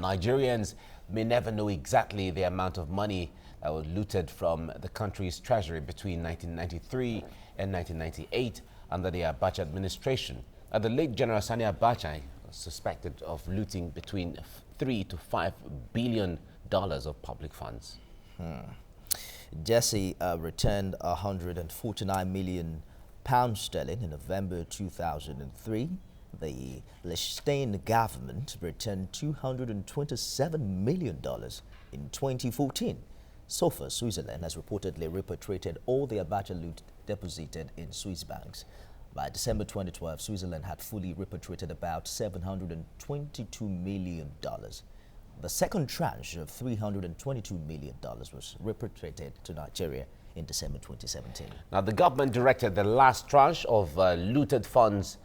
And Nigerians may never know exactly the amount of money that was looted from the country's treasury between 1993 and 1998 under the Abacha administration. The late General Sani Abacha was suspected of looting between $3 to $5 billion of public funds. Jesse returned 149 million pounds sterling in November 2003. The Liechtenstein government returned $227 million in 2014. So far, Switzerland has reportedly repatriated all the Abacha loot deposited in Swiss banks. By December 2012, Switzerland had fully repatriated about $722 million. The second tranche of $322 million was repatriated to Nigeria in December 2017. Now, the government directed the last tranche of looted funds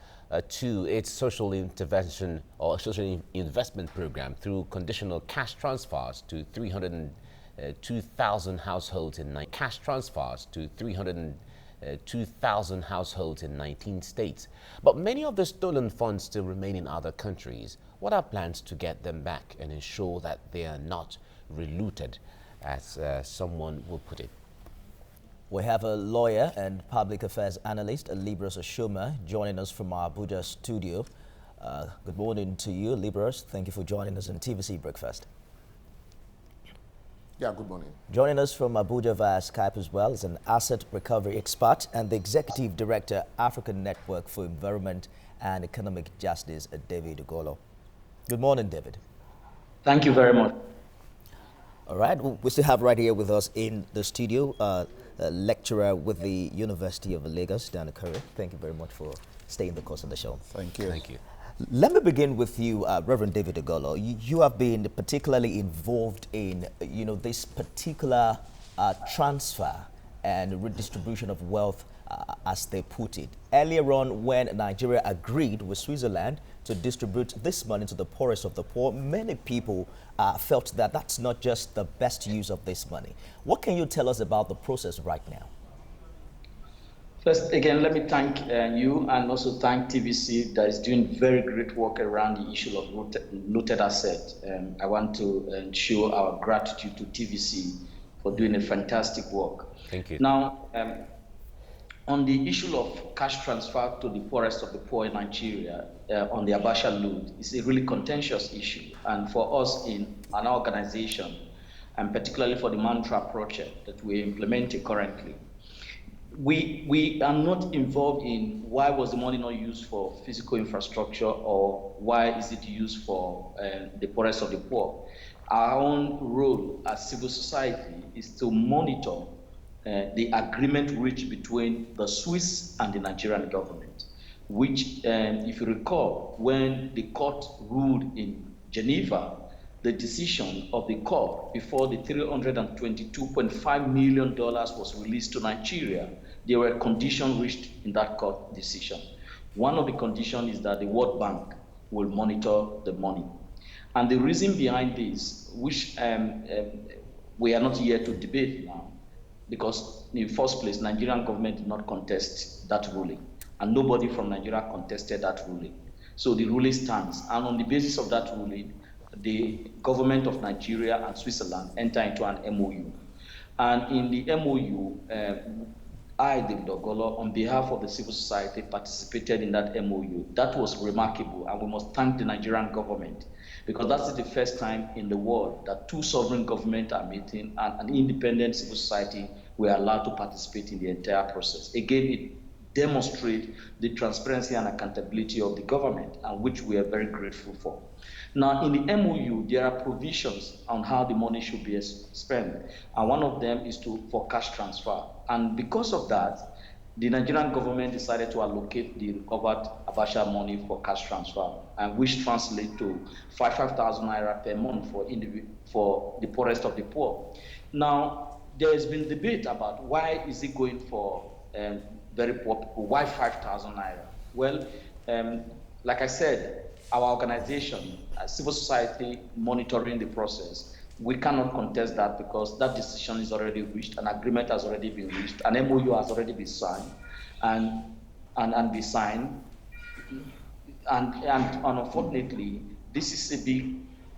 to its social intervention or social investment program through conditional cash transfers to 302,000 households in cash transfers to 302,000 households in 19 states. But many of the stolen funds still remain in other countries. What are plans to get them back and ensure that they are not relooted, as someone will put it? We have a lawyer and public affairs analyst, Libras Oshoma, joining us from our Abuja studio. Good morning to you, Libras. Thank you for joining us on TVC Breakfast. Yeah, good morning. Joining us from Abuja via Skype as well is an asset recovery expert and the executive director, African Network for Environment and Economic Justice, David Ogolo. Good morning, David. Thank you very much. All right, we still have right here with us in the studio a lecturer with the University of Lagos, Dan Curry. Thank you very much for staying the course of the show. Thank you. Thank you. Let me begin with you, Reverend David Ogolo. You have been particularly involved in, this particular transfer and redistribution of wealth, as they put it. Earlier on, when Nigeria agreed with Switzerland to distribute this money to the poorest of the poor, many people felt that that's not just the best use of this money. What can you tell us about the process right now? First, again, let me thank you and also thank TVC that is doing very great work around the issue of looted assets. I want to show our gratitude to TVC for doing a fantastic work. Thank you. Now, on the issue of cash transfer to the poorest of the poor in Nigeria, on the Abacha loot, it's a really contentious issue. And for us in an organization, and particularly for the Mantra project that we're implementing currently, we are not involved in why was the money not used for physical infrastructure or why is it used for the poorest of the poor. Our own role as civil society is to monitor the agreement reached between the Swiss and the Nigerian government, which, if you recall, when the court ruled in Geneva, the decision of the court before the $322.5 million was released to Nigeria, there were conditions reached in that court decision. One of the conditions is that the World Bank will monitor the money. And the reason behind this, which we are not here to debate now, because in the first place, Nigerian government did not contest that ruling, and nobody from Nigeria contested that ruling. So the ruling stands, and on the basis of that ruling, the government of Nigeria and Switzerland enter into an MOU. And in the MOU, I, David Ogolo, on behalf of the civil society, participated in that MOU. That was remarkable, and we must thank the Nigerian government, because that's the first time in the world that two sovereign governments are meeting and an independent civil society were allowed to participate in the entire process. Again, it demonstrates the transparency and accountability of the government, and which we are very grateful for. Now, in the MOU, there are provisions on how the money should be spent, and one of them is for cash transfer. And because of that, the Nigerian government decided to allocate the recovered Abacha money for cash transfer, and which translates to 5,000 naira per month for the poorest of the poor. Now, there has been debate about why is it going for very poor people? Why 5,000 naira? Well, like I said, our organization, civil society monitoring the process, we cannot contest that because that decision is already reached, an agreement has already been reached, an MOU has already been signed, and unfortunately, this is a big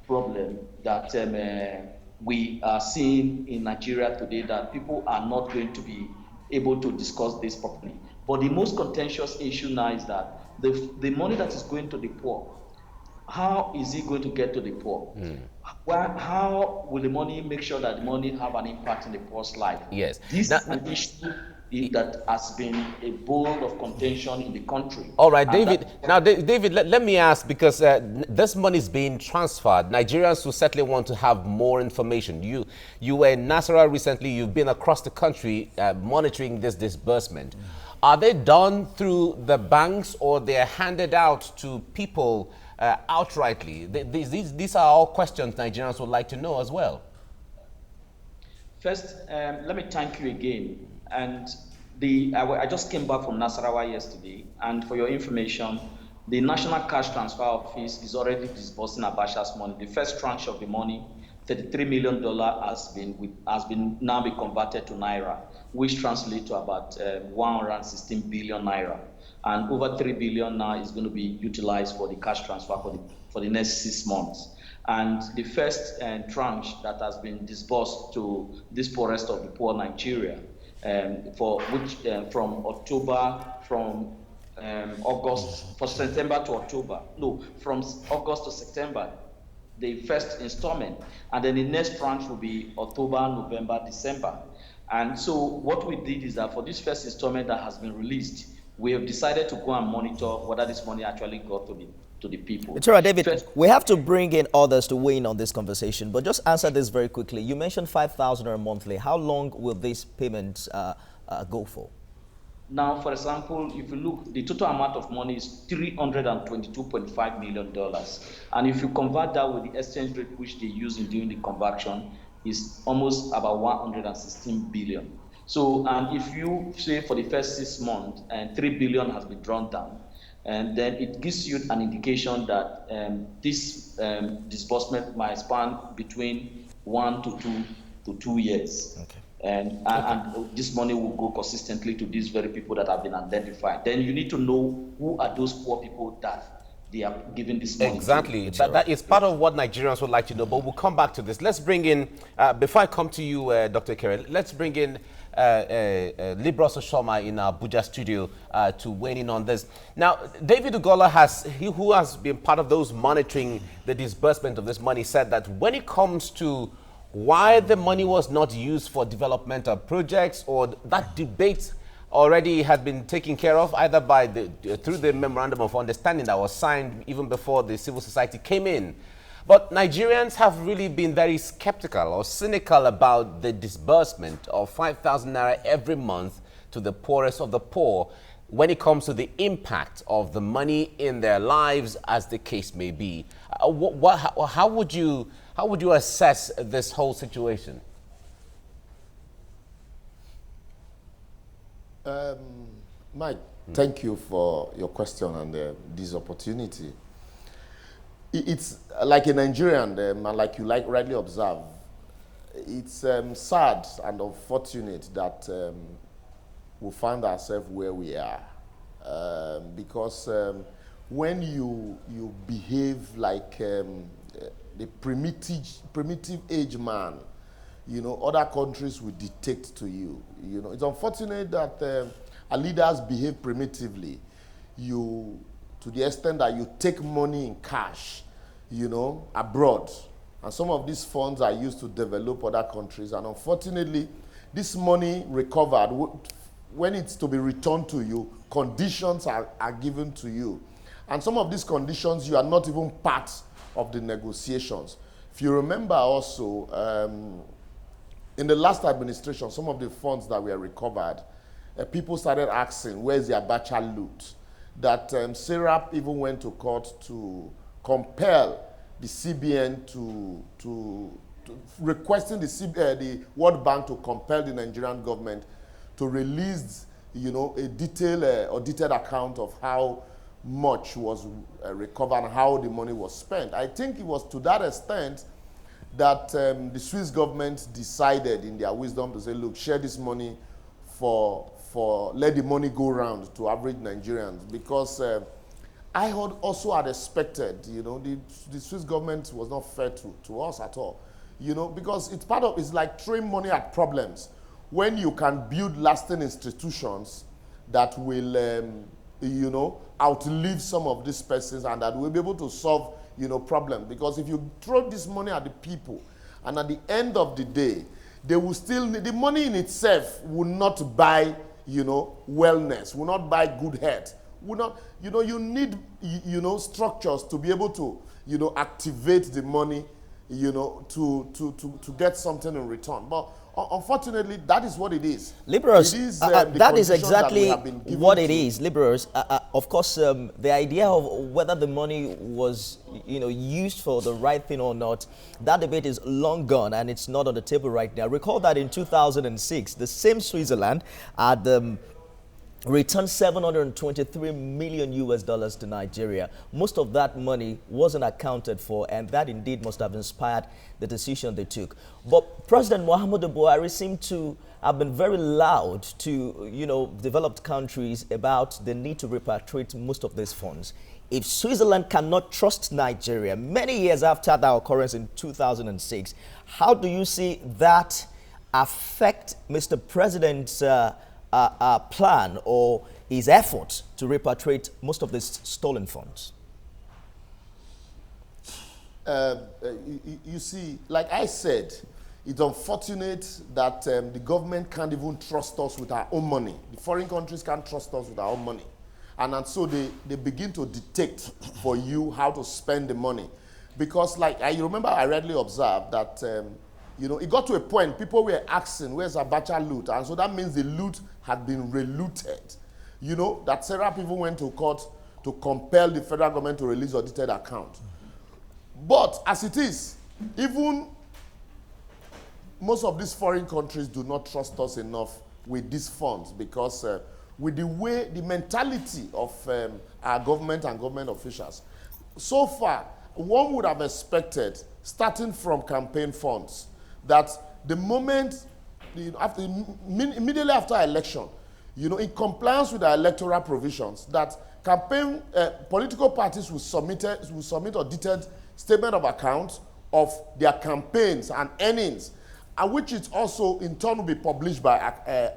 problem that we are seeing in Nigeria today, that people are not going to be able to discuss this properly. But the most contentious issue now is that the money that is going to the poor, how is it going to get to the poor? How will the money make sure that the money have an impact in the poor's life? Yes. This Now, is an issue that has been a bone of contention in the country. all right, And David. Now, David, let me ask, because this money is being transferred. Nigerians will certainly want to have more information. You were in Nasarawa recently. You've been across the country monitoring this disbursement. Are they done through the banks, or they're handed out to people outrightly? These are all questions Nigerians would like to know as well. First, let me thank you again. And I just came back from Nasarawa yesterday, and for your information, the National Cash Transfer Office is already disbursing Abacha's money. The first tranche of the money, $33 million, has been now been converted to Naira, which translates to about 116 billion Naira. And over 3 billion now is going to be utilized for the cash transfer for the next 6 months. And the first tranche that has been disbursed to this poorest of the poor Nigeria, for which from August, for September to October, no, from August to September, the first installment, and then the next tranche will be October, November, December. And so what we did is that for this first installment that has been released, we have decided to go and monitor whether this money actually got to the people. It's all right, David. We have to bring in others to weigh in on this conversation, but just answer this very quickly. You mentioned 5,000 a monthly. How long will these payments go for? Now, for example, if you look, the total amount of money is $322.5 million. And if you convert that with the exchange rate which they use in doing the conversion, is almost about 116 billion. So, and if you say for the first 6 months, and 3 billion has been drawn down, and then it gives you an indication that this disbursement might span between 1 to 2 years. Okay. And this money will go consistently to these very people that have been identified. Then you need to know who are those poor people that they are giving this money exactly. to. That is part of what Nigerians would like to know, but we'll come back to this. Let's bring in, before I come to you, Dr. Kere, let's bring in Libros Oshoma in our Abuja studio to weigh in on this. Now, David Ugola, who has been part of those monitoring the disbursement of this money, said that when it comes to why the money was not used for developmental projects, or that debate already has been taken care of either by through the memorandum of understanding that was signed even before the civil society came in. But Nigerians have really been very skeptical or cynical about the disbursement of 5,000 naira every month to the poorest of the poor when it comes to the impact of the money in their lives, as the case may be. How would you assess this whole situation? Mike, thank you for your question and this opportunity. It's like a Nigerian, and like you rightly observe, it's sad and unfortunate that we find ourselves where we are, because when you behave like the primitive age man, you know, other countries will dictate to you. You know, it's unfortunate that our leaders behave primitively. To the extent that you take money in cash, you know, abroad. And some of these funds are used to develop other countries. And unfortunately, this money recovered, when it's to be returned to you, conditions are given to you. And some of these conditions, you are not even part of the negotiations. If you remember also, in the last administration, some of the funds that were recovered, people started asking, where's the Abacha loot? That SERAP even went to court to compel the CBN to requesting the World Bank to compel the Nigerian government to release, you know, a detailed audited account of how much was recovered and how the money was spent. I think it was to that extent that the Swiss government decided in their wisdom to say, look, share this money let the money go round to average Nigerians, because I also had expected, the Swiss government was not fair to us at all, because it's like throwing money at problems. When you can build lasting institutions that will, outlive some of these persons and that will be able to solve, problems. Because if you throw this money at the people, and at the end of the day, they will still need, the money in itself will not buy, wellness, will not buy good health. Will not, you need, structures to be able to, activate the money, to get something in return. But unfortunately, that is what it is. Liberals, it is, that is exactly what it is. Liberals, of course, the idea of whether the money was, used for the right thing or not, that debate is long gone and it's not on the table right now. Recall that in 2006, the same Switzerland had returned $723 million to Nigeria. Most of that money wasn't accounted for, and that indeed must have inspired the decision they took. But President Muhammadu Buhari seemed to have been very loud to, developed countries about the need to repatriate most of these funds. If Switzerland cannot trust Nigeria, many years after that occurrence in 2006, how do you see that affect Mr. President's plan or his effort to repatriate most of these stolen funds? You see, like I said, it's unfortunate that the government can't even trust us with our own money. The foreign countries can't trust us with our own money. And so they begin to dictate for you how to spend the money. Because like I remember I readily observed that it got to a point people were asking, where's Abacha loot? And so that means the loot had been relooted. That several people went to court to compel the federal government to release audited account. But as it is, even most of these foreign countries do not trust us enough with these funds because with the mentality of our government and government officials, so far, one would have expected, starting from campaign funds, that the moment, immediately after election, in compliance with the electoral provisions, that campaign political parties will submit audited statement of account of their campaigns and earnings, and which is also in turn will be published by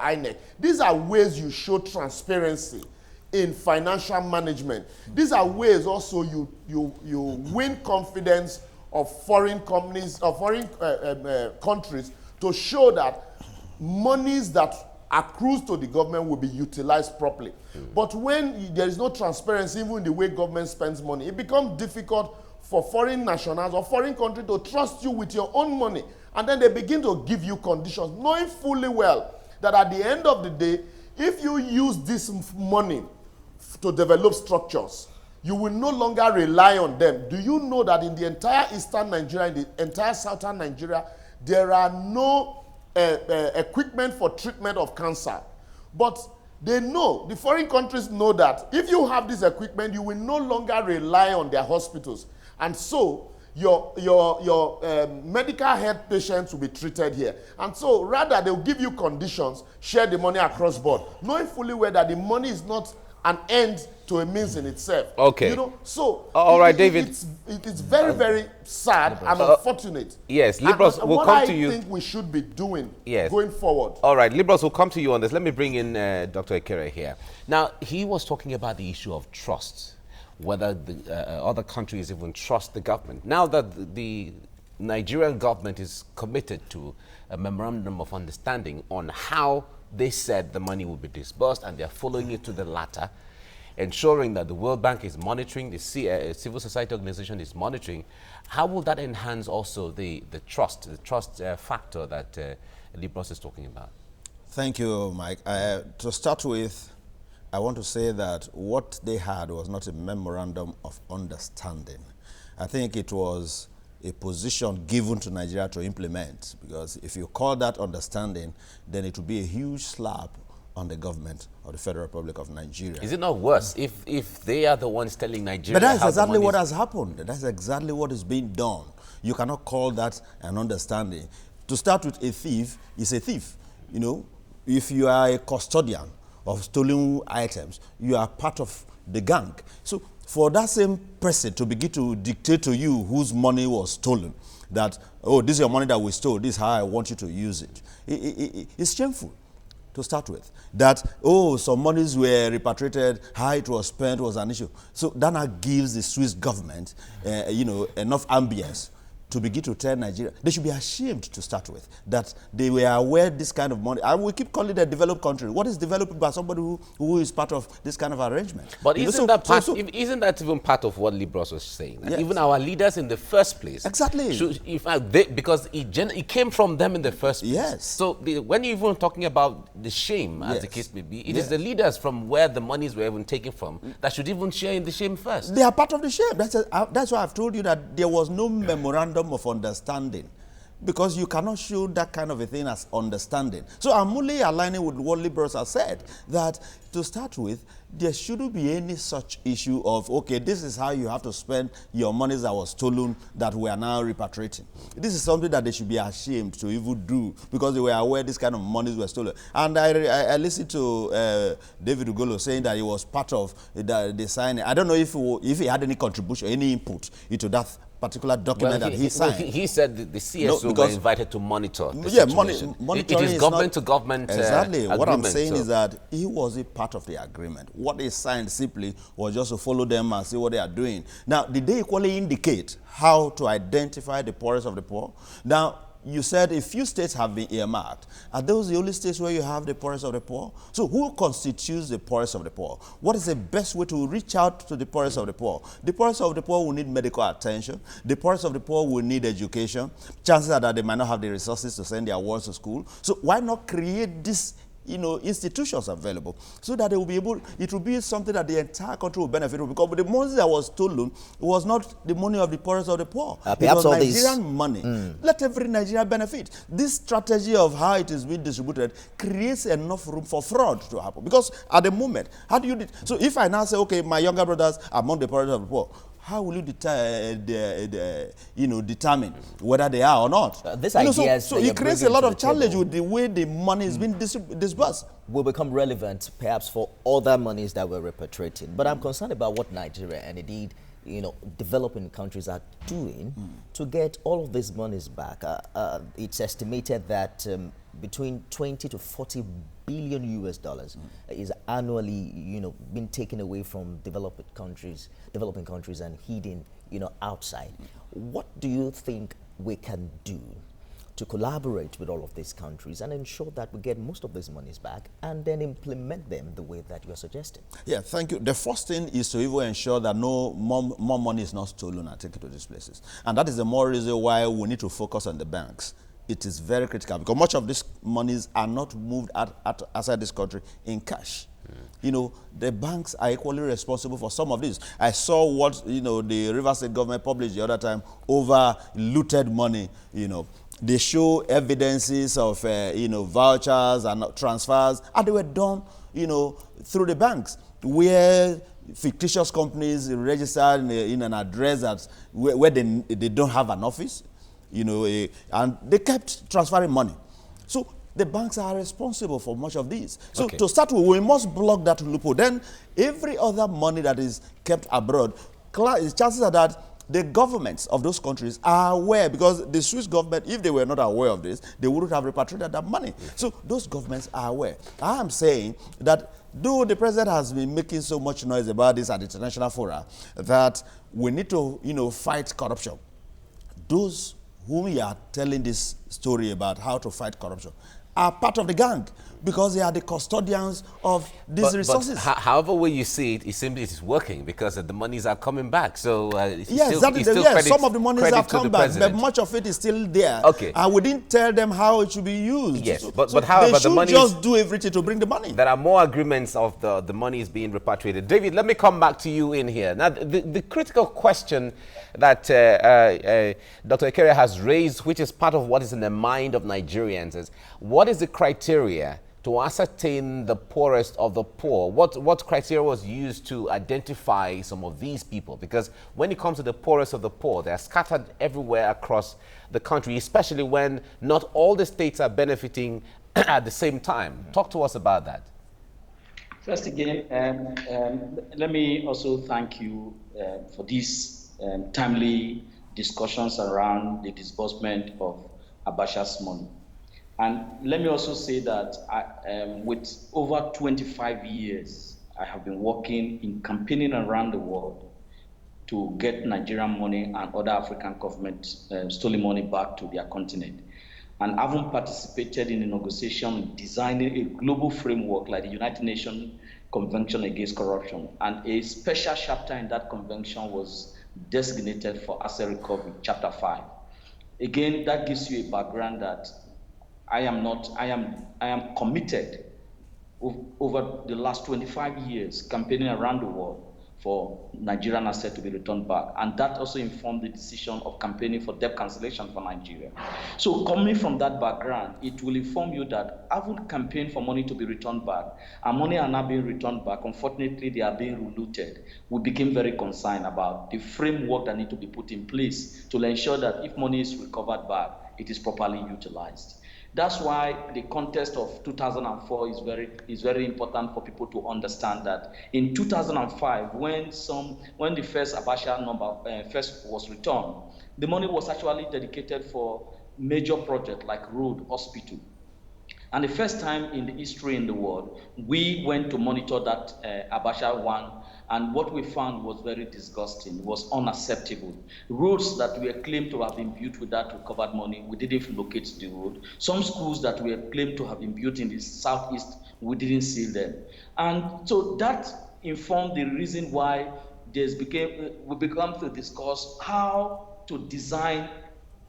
INEC. These are ways you show transparency in financial management. These are ways also you win confidence of foreign companies or foreign countries to show that monies that accrues to the government will be utilized properly. But when there is no transparency even in the way government spends money, it becomes difficult for foreign nationals or foreign countries to trust you with your own money. And then they begin to give you conditions, knowing fully well that at the end of the day, if you use this money to develop structures, you will no longer rely on them. Do you know that in the entire eastern Nigeria, in the entire southern Nigeria, there are no equipment for treatment of cancer? But they know, the foreign countries know that if you have this equipment, you will no longer rely on their hospitals. And so your medical health patients will be treated here. And so rather they'll give you conditions, share the money across board, knowing fully well that the money is not an end to a means in itself. Okay. So all right, David. It's very, very sad and unfortunate. Yes, Liberals will come to you. What I think we should be doing going forward. All right, Liberals will come to you on this. Let me bring in Dr. Ekere here. Now, he was talking about the issue of trust, whether the other countries even trust the government. Now that the Nigerian government is committed to a memorandum of understanding on how they said the money will be disbursed, and they're following it to the latter, ensuring that the World Bank is monitoring, the civil society organization is monitoring, how will that enhance also the trust factor that Libros is talking about? Thank you, Mike. To start with, I want to say that what they had was not a memorandum of understanding. I think it was a position given to Nigeria to implement, because if you call that understanding, then it would be a huge slap on the government of the Federal Republic of Nigeria. Is it not worse if they are the ones telling Nigeria? But that's exactly what has happened. That's exactly what is being done. You cannot call that an understanding. To start with, a thief is a thief. If you are a custodian of stolen items, you are part of the gang. So for that same person to begin to dictate to you whose money was stolen, that, oh, this is your money that we stole, this is how I want you to use it. It's shameful to start with. That, oh, some monies were repatriated, how it was spent was an issue. So that now gives the Swiss government, enough ambience to begin to tell Nigeria. They should be ashamed to start with, that they were aware this kind of money. And we keep calling it a developed country. What is developed by somebody who is part of this kind of arrangement? But isn't that even part of what Libros was saying? Yes. Even our leaders in the first place. Exactly. Because it came from them in the first place. Yes. So when you're even talking about the shame, as the case may be, it is the leaders from where the monies were even taken from that should even share in the shame first. They are part of the shame. That's why I've told you that there was no memorandum of understanding, because you cannot show that kind of a thing as understanding. So I'm only aligning with what liberals have said, that to start with, there shouldn't be any such issue of, okay, this is how you have to spend your monies that was stolen that we are now repatriating. This is something that they should be ashamed to even do, because they were aware this kind of monies were stolen. And I listened to David Ugolo saying that he was part of the signing. I don't know if he had any contribution, any input into that particular document that he signed. He said the CSO were invited to monitor the situation. Monitoring it is government to government. Exactly. What I'm saying is that he was a part of the agreement. What he signed simply was just to follow them and see what they are doing. Now, did they equally indicate how to identify the poorest of the poor? Now, you said a few states have been earmarked. Are those the only states where you have the poorest of the poor? So who constitutes the poorest of the poor? What is the best way to reach out to the poorest of the poor? The poorest of the poor will need medical attention. The poorest of the poor will need education. Chances are that they might not have the resources to send their wards to school. So why not create this institutions available, so that they will be able, it will be something that the entire country will benefit from, because the money that was stolen was not the money of the poorest of the poor. It was Nigerian money. Let every Nigerian benefit. This strategy of how it is being distributed creates enough room for fraud to happen, because at the moment, how do you, so if I now say, okay, my younger brothers are among the poorest of the poor, how will you determine whether they are or not? So it creates a lot of challenge with the way the money is being disbursed. Will become relevant perhaps for other monies that we're repatriating. But I'm concerned about what Nigeria and indeed developing countries are doing to get all of these monies back. It's estimated that between 20 to 40 billion US dollars is annually, being taken away from developing countries and hidden, outside. What do you think we can do to collaborate with all of these countries and ensure that we get most of these monies back and then implement them the way that you're suggesting? Yeah, thank you. The first thing is to even ensure that no more money is not stolen and taken to these places. And that is the more reason why we need to focus on the banks. It is very critical, because much of these monies are not moved outside this country in cash. The banks are equally responsible for some of this. I saw what, the Rivers State government published the other time over looted money, They show evidences of, vouchers and transfers, and they were done, through the banks, where fictitious companies registered in an address that where they don't have an office, and they kept transferring money. So the banks are responsible for much of this. So to start with, we must block that loophole. Then every other money that is kept abroad, chances are that the governments of those countries are aware, because the Swiss government, if they were not aware of this, they wouldn't have repatriated that money. So those governments are aware. I am saying that though the president has been making so much noise about this at international fora, that we need to, fight corruption. Those whom we are telling this story about how to fight corruption are part of the gang, because they are the custodians of these resources. But however way you see it, it seems it is working, because the monies are coming back. So yes, some of the monies have come back, but much of it is still there. And we didn't tell them how it should be used. Yes, but however, they should just do everything to bring the money. There are more agreements of the money is being repatriated. David, let me come back to you in here. Now, the critical question that Dr. Ekere has raised, which is part of what is in the mind of Nigerians, is what is the criteria to ascertain the poorest of the poor? What criteria was used to identify some of these people? Because when it comes to the poorest of the poor, they're scattered everywhere across the country, especially when not all the states are benefiting at the same time. Talk to us about that. First again, let me also thank you for these timely discussions around the disbursement of Abacha's money. And let me also say that with over 25 years, I have been working in campaigning around the world to get Nigerian money and other African government stolen money back to their continent. And having participated in a negotiation designing a global framework like the United Nations Convention Against Corruption. And a special chapter in that convention was designated for asset recovery, Chapter 5. Again, that gives you a background that I am committed over the last 25 years campaigning around the world for Nigerian assets to be returned back. And that also informed the decision of campaigning for debt cancellation for Nigeria. So coming from that background, it will inform you that having campaigned for money to be returned back, and money are now being returned back, unfortunately they are being reluted. We became very concerned about the framework that need to be put in place to ensure that if money is recovered back, it is properly utilized. That's why the context of 2004 is very important for people to understand that in 2005, when the first Abacha number first was returned, the money was actually dedicated for major projects like road, hospital. And the first time in the history in the world, we went to monitor that Abacha one, and what we found was very disgusting. It was unacceptable. Roads that were claimed to have been built with that recovered money, we didn't locate the road. Some schools that were claimed to have been built in the southeast, we didn't see them. And so that informed the reason why we began to discuss how to design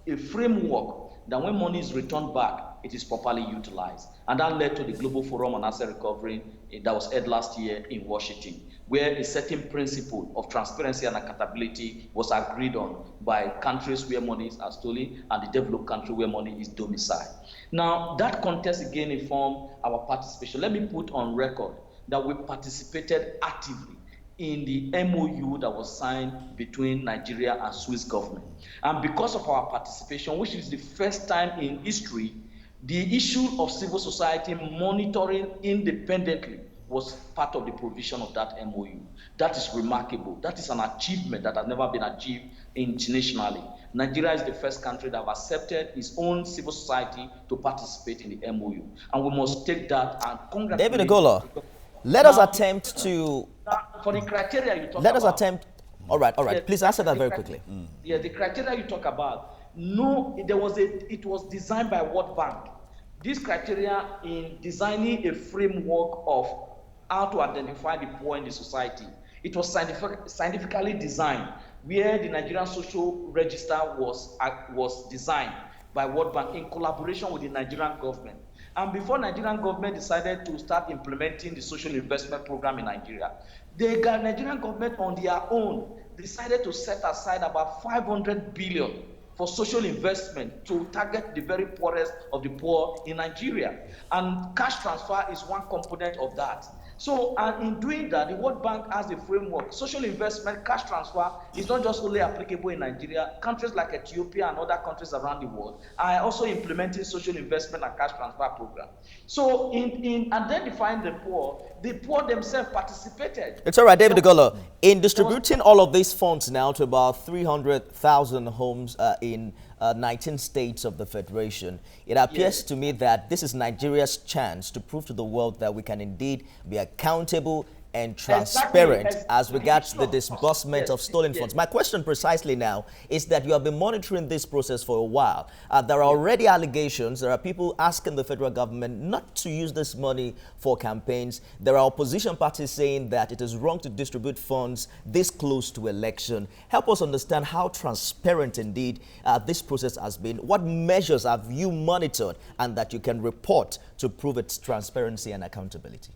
a framework that when money is returned back, it is properly utilized. And that led to the Global Forum on Asset Recovery that was held last year in Washington, where a certain principle of transparency and accountability was agreed on by countries where monies are stolen and the developed country where money is domiciled. Now, that context again informed our participation. Let me put on record that we participated actively in the MOU that was signed between Nigeria and Swiss government. And because of our participation, which is the first time in history, the issue of civil society monitoring independently was part of the provision of that MOU. That is remarkable. That is an achievement that has never been achieved internationally. Nigeria is the first country that have accepted its own civil society to participate in the MOU. And we must take that and congratulate. David Agola, let us attempt to... For the criteria you talk about... Let us attempt... All right. Yes, please answer that very quickly. Yeah, the criteria you talk about, it was designed by World Bank. This criteria in designing a framework of how to identify the poor in the society, it was scientifically designed, where the Nigerian Social Register was designed by World Bank in collaboration with the Nigerian government. And before Nigerian government decided to start implementing the social investment program in Nigeria, the Nigerian government on their own decided to set aside about 500 billion for social investment to target the very poorest of the poor in Nigeria. And cash transfer is one component of that. So, and in doing that, the World Bank has a framework. Social investment, cash transfer is not just only applicable in Nigeria. Countries like Ethiopia and other countries around the world are also implementing social investment and cash transfer program. So, in identifying the poor themselves participated. It's all right, David Agola. In distributing all of these funds now to about 300,000 homes in 19 states of the Federation, it appears to me that this is Nigeria's chance to prove to the world that we can indeed be accountable and transparent as regards the disbursement of stolen funds. My question precisely now is that you have been monitoring this process for a while. There are already allegations. There are people asking the federal government not to use this money for campaigns. There are opposition parties saying that it is wrong to distribute funds this close to election. Help us understand how transparent indeed this process has been. What measures have you monitored and that you can report to prove its transparency and accountability?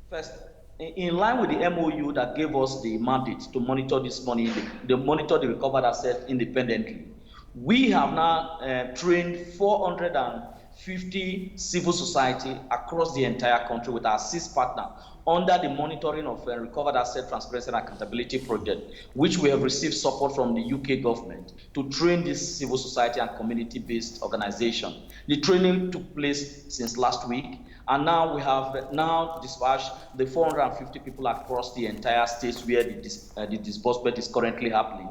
First, in line with the MOU that gave us the mandate to monitor this money, monitor the recovered assets independently, we have now trained 450 civil society across the entire country with our 6 partners under the monitoring of Recovered Asset Transparency and Accountability Project, which we have received support from the UK government to train this civil society and community-based organization. The training took place since last week, and now we have now dispatched the 450 people across the entire states where the disbursement is currently happening.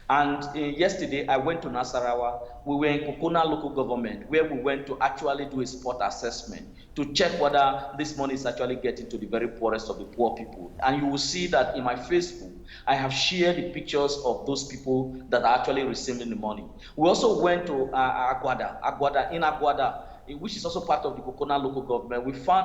And yesterday, I went to Nasarawa. We were in Kokona local government, where we went to actually do a spot assessment to check whether this money is actually getting to the very poorest of the poor people. And you will see that in my Facebook, I have shared the pictures of those people that are actually receiving the money. We also went to Aguada, which is also part of the Kokona local government.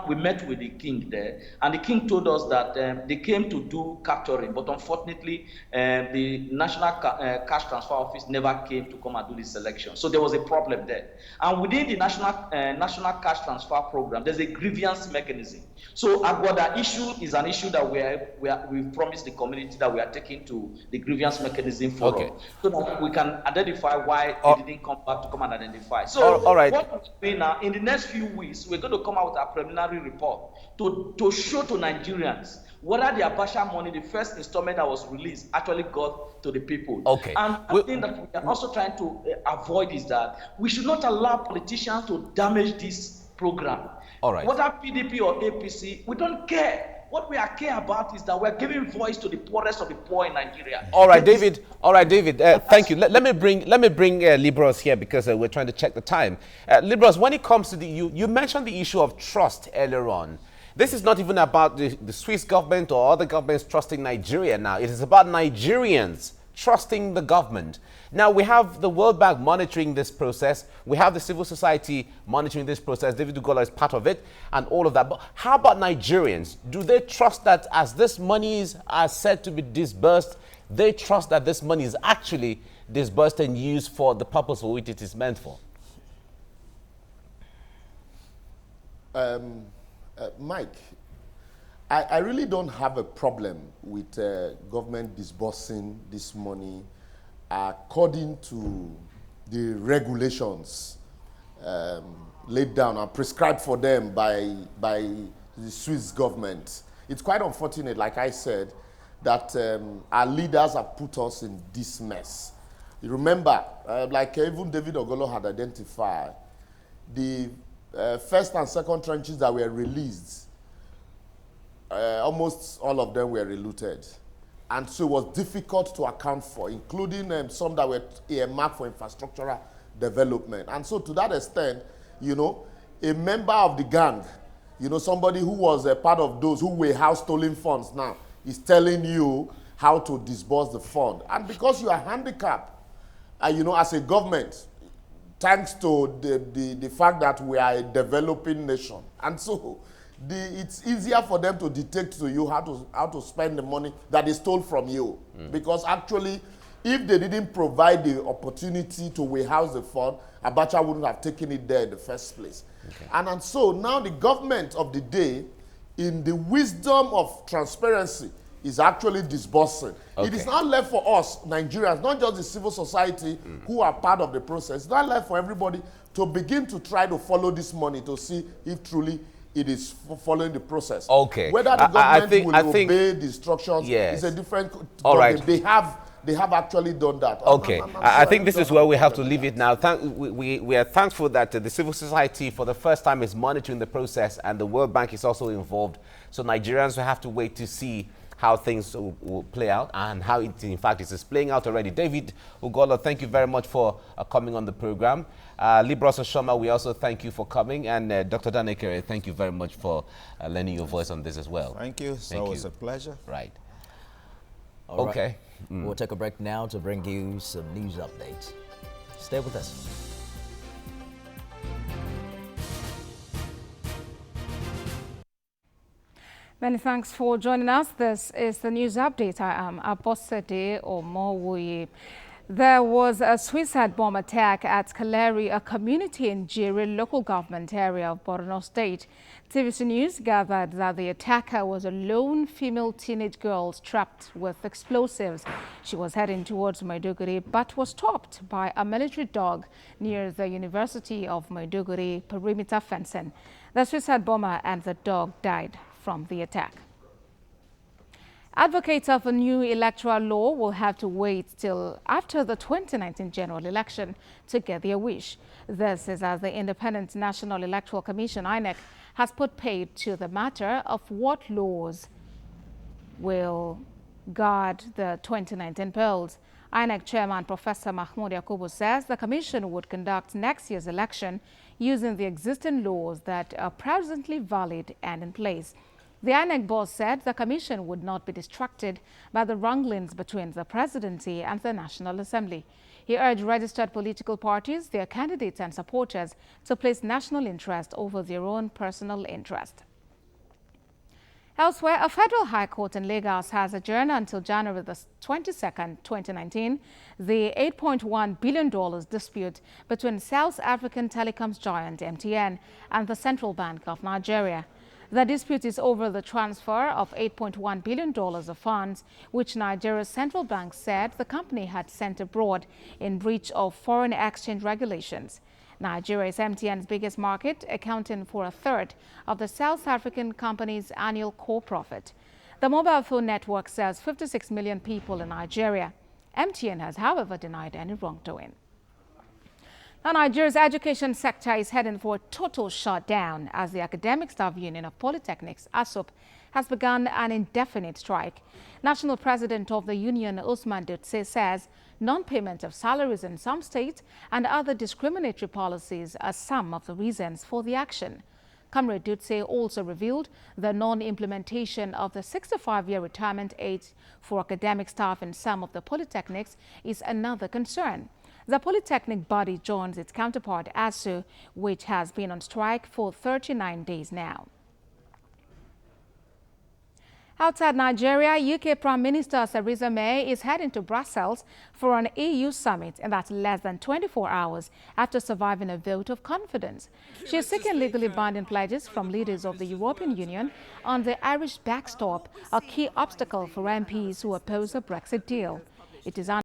We met with the king there, and the king told us that they came to do capturing, but unfortunately, the National Cash Transfer Office never came to come and do the selection. So there was a problem there. And within the National Cash Transfer Program, there's a grievance mechanism. So Aguada issue is an issue that we've promised the community that we are taking to the grievance mechanism forum, so that we can identify why they didn't come back to come and identify. So all right. What we're doing now, in the next few weeks, we're going to come out with a preliminary report to show to Nigerians whether the Abacha money, the first installment that was released, actually got to the people. Okay. And I think that we are also trying to avoid is that we should not allow politicians to damage this program. All right. Whether PDP or APC, we don't care. What we care about is that we're giving voice to the poorest of the poor in Nigeria. All right, David. All right, David. Thank you. Let me bring Libros here, because we're trying to check the time. Libros, when it comes to you mentioned the issue of trust earlier on. This is not even about the Swiss government or other governments trusting Nigeria now. It is about Nigerians trusting the government. Now, we have the World Bank monitoring this process. We have the civil society monitoring this process. David Ugola is part of it and all of that. But how about Nigerians? Do they trust that as this monies are said to be disbursed, they trust that this money is actually disbursed and used for the purpose for which it is meant for? Mike, I really don't have a problem with government disbursing this money according to the regulations laid down and prescribed for them by the Swiss government. It's quite unfortunate, like I said, that our leaders have put us in this mess. You remember, like even David Ogolo had identified, the first and second trenches that were released, almost all of them were relooted. And so it was difficult to account for, including some that were earmarked for infrastructural development. And so to that extent, you know, a member of the gang, you know, somebody who was a part of those who were house stealing funds now, is telling you how to disburse the fund. And because you are handicapped, you know, as a government, thanks to the fact that we are a developing nation. And so it's easier for them to dictate to you how to spend the money that they stole from you. Because actually, if they didn't provide the opportunity to warehouse the fund, Abacha wouldn't have taken it there in the first place. Okay. And so now the government of the day, in the wisdom of transparency, is actually disbursing. Okay. It is not left for us, Nigerians, not just the civil society who are part of the process. It's not left for everybody to begin to try to follow this money to see if truly it is following the process. Okay. Whether the government will obey the instructions is a different... All right. They have actually done that. Okay. I think this is where we have to leave it now. We are thankful that the civil society for the first time is monitoring the process, and the World Bank is also involved. So Nigerians will have to wait to see how things will play out and how it in fact is playing out already. David Ugola, thank you very much for coming on the program. Libros Oshoma, we also thank you for coming, and Dr. Danekere, thank you very much for lending your voice on this as well. Thank you. It's always a pleasure. Right. All okay. Right. We'll take a break now to bring you some news updates. Stay with us. Many thanks for joining us. This is the news update. I am Abosede Omowuyi. There was a suicide bomb attack at Kaleri, a community in Jere local government area of Borno State. TVC News gathered that the attacker was a lone female teenage girl strapped with explosives. She was heading towards Maiduguri but was stopped by a military dog near the University of Maiduguri perimeter fencing. The suicide bomber and the dog died from the attack. Advocates of a new electoral law will have to wait till after the 2019 general election to get their wish. This is as the Independent National Electoral Commission, INEC, has put paid to the matter of what laws will guard the 2019 polls. INEC Chairman Professor Mahmoud Yakubu says the Commission would conduct next year's election using the existing laws that are presently valid and in place. The INEC boss said the Commission would not be distracted by the wranglings between the Presidency and the National Assembly. He urged registered political parties, their candidates and supporters to place national interest over their own personal interest. Elsewhere, a federal high court in Lagos has adjourned until January the 22nd, 2019, the $8.1 billion dispute between South African telecoms giant MTN and the Central Bank of Nigeria. The dispute is over the transfer of $8.1 billion of funds, which Nigeria's central bank said the company had sent abroad in breach of foreign exchange regulations. Nigeria is MTN's biggest market, accounting for a third of the South African company's annual core profit. The mobile phone network serves 56 million people in Nigeria. MTN has, however, denied any wrongdoing. Now, Nigeria's education sector is heading for a total shutdown as the Academic Staff Union of Polytechnics, ASUP, has begun an indefinite strike. National President of the union, Usman Dutse, says non-payment of salaries in some states and other discriminatory policies are some of the reasons for the action. Comrade Dutse also revealed the non-implementation of the 65-year retirement age for academic staff in some of the polytechnics is another concern. The polytechnic body joins its counterpart, ASU, which has been on strike for 39 days now. Outside Nigeria, UK Prime Minister Theresa May is heading to Brussels for an EU summit, and that's less than 24 hours after surviving a vote of confidence. She is seeking legally binding pledges from leaders of the European Union on the Irish backstop, a key obstacle for MPs who oppose a Brexit deal. It is